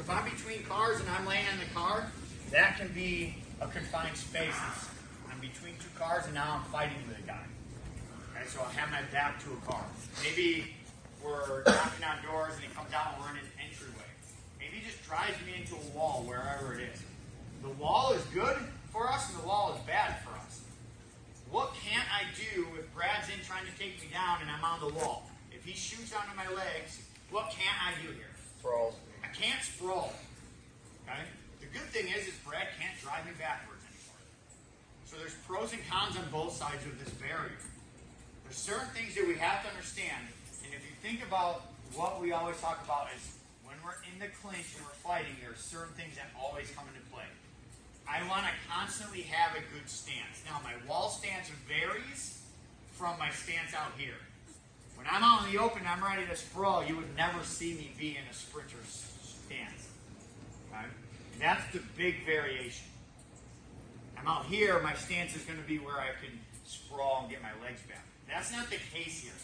So if I'm between cars and I'm laying in the car, that can be a confined space. I'm between two cars and now I'm fighting with a guy. Okay, so I'll have my back to a car. Maybe we're knocking on doors and he comes out and we're in his entryway. Maybe he just drives me into a wall wherever it is. The wall is good for us and the wall is bad for us. What can't I do if Brad's in trying to take me down and I'm on the wall? If he shoots onto my legs, what can't I do here? Sprawl. I can't sprawl. Okay? The good thing is Brad can't drive me backwards anymore. So there's pros and cons on both sides of this barrier. There's certain things that we have to understand. And if you think about what we always talk about is when we're in the clinch and we're fighting, there are certain things that always come into play. I want to constantly have a good stance. Now, my wall stance varies from my stance out here. When I'm out in the open, I'm ready to sprawl. You would never see me be in a sprinter stance. Okay? That's the big variation. I'm out here, my stance is going to be where I can sprawl and get my legs back. That's not the case here.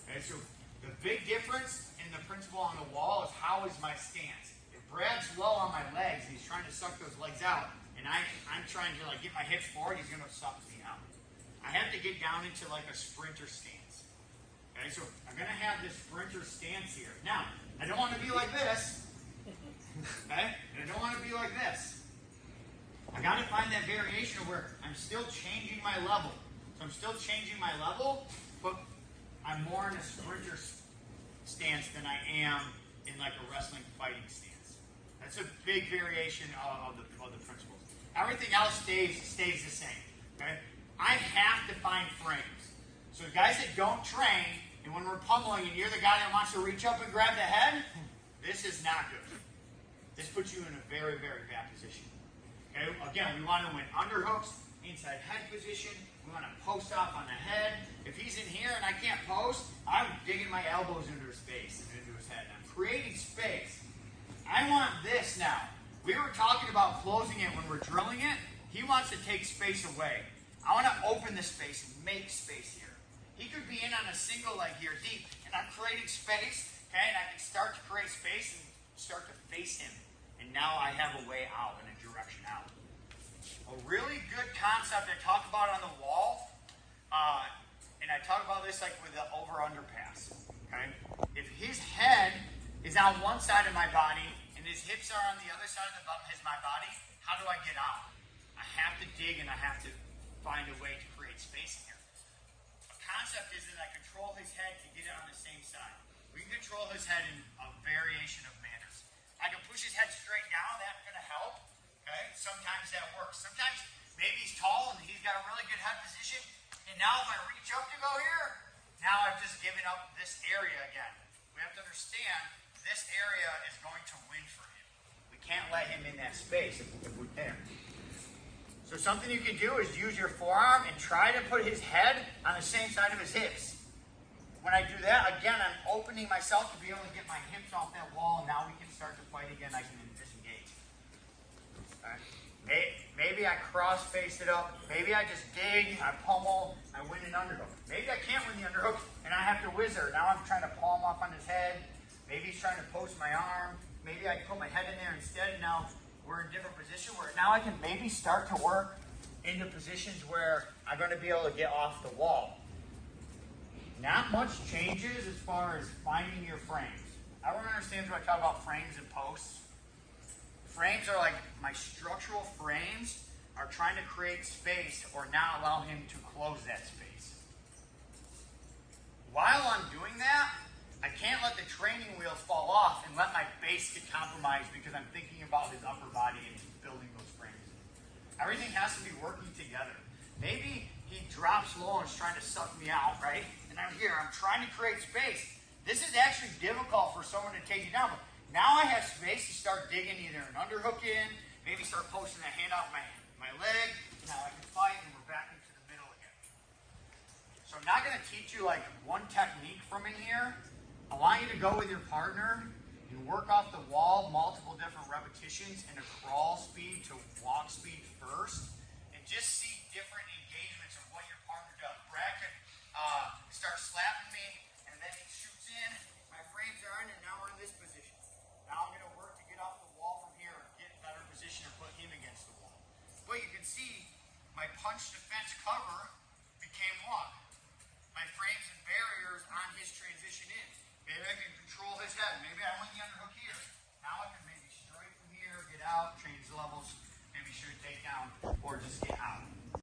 Okay? So the big difference in the principle on the wall is how is my stance. If Brad's low on my legs and he's trying to suck those legs out, and I'm trying to get my hips forward, he's going to suck me out. I have to get down into like a sprinter stance. Okay, so I'm going to have this sprinter stance here. Now, I don't want to be like this. Okay? And I don't want to be like this. I got to find that variation where I'm still changing my level. So I'm still changing my level, but I'm more in a sprinter stance than I am in like a wrestling fighting stance. That's a big variation of the principles. Everything else stays the same. Okay? I have to find frames. So guys that don't train, and when we're pummeling and you're the guy that wants to reach up and grab the head, this is not good. This puts you in a very, very bad position. Okay? Again, we want to win underhooks, inside head position. We want to post off on the head. If he's in here and I can't post, I'm digging my elbows into his face and into his head. I'm creating space. I want this now. We were talking about closing it when we're drilling it. He wants to take space away. I want to open the space and make space here. He could be in on a single leg here deep, and I'm creating space, okay, and I can start to create space and start to face him. And now I have a way out and a direction out. A really good concept I talk about on the wall, and I talk about this like with the over-under pass, okay? If his head is on one side of my body and his hips are on the other side of my body, how do I get out? I have to dig and I have to find a way to create space here. A concept is that I control his head to get it on the same side. We can control his head in a variation of manners. I can push his head straight down, that's going to help. Okay? Sometimes that works. Sometimes maybe he's tall and he's got a really good head position, and now if I reach up to go here, now I've just given up this area again. We have to understand this area is going to win for him. We can't let him in that space if we can. So something you can do is use your forearm and try to put his head on the same side of his hips. When I do that, again, I'm opening myself to be able to get my hips off that wall, and now we can start to fight again. I can disengage. Okay. Maybe I cross-face it up. Maybe I just dig, I pummel, I win an underhook. Maybe I can't win the underhook, and I have to whizzer. Now I'm trying to palm off on his head. Maybe he's trying to post my arm. Maybe I put my head in there instead, and now we're in a different position where now I can maybe start to work into positions where I'm going to be able to get off the wall. Not much changes as far as finding your frames. Everyone understands when I talk about frames and posts. Frames are like my structural frames are trying to create space or not allow him to close that space. While I'm doing that, I can't let the training wheels fall off and let my base get compromised because I'm thinking about his upper body and building those frames. Everything has to be working together. Maybe he drops low and is trying to suck me out, right? And I'm here, I'm trying to create space. This is actually difficult for someone to take you down, but now I have space to start digging either an underhook in, maybe start posting a hand off my leg. Now I can fight and we're back into the middle again. So I'm not going to teach you like one technique from in here. I want you to go with your partner and work off the wall multiple different repetitions in a crawl speed to walk speed first, and just see different engagements of what your partner does. Brad could start slapping me, and then he shoots in. My frames are in, and now we're in this position. Now I'm going to work to get off the wall. my punch defense cover became what? My frames and barriers on his transition in. Maybe I can control his head. Maybe I want the underhook here. Now I can maybe straight from here, get out, change levels, maybe shoot a takedown, or just get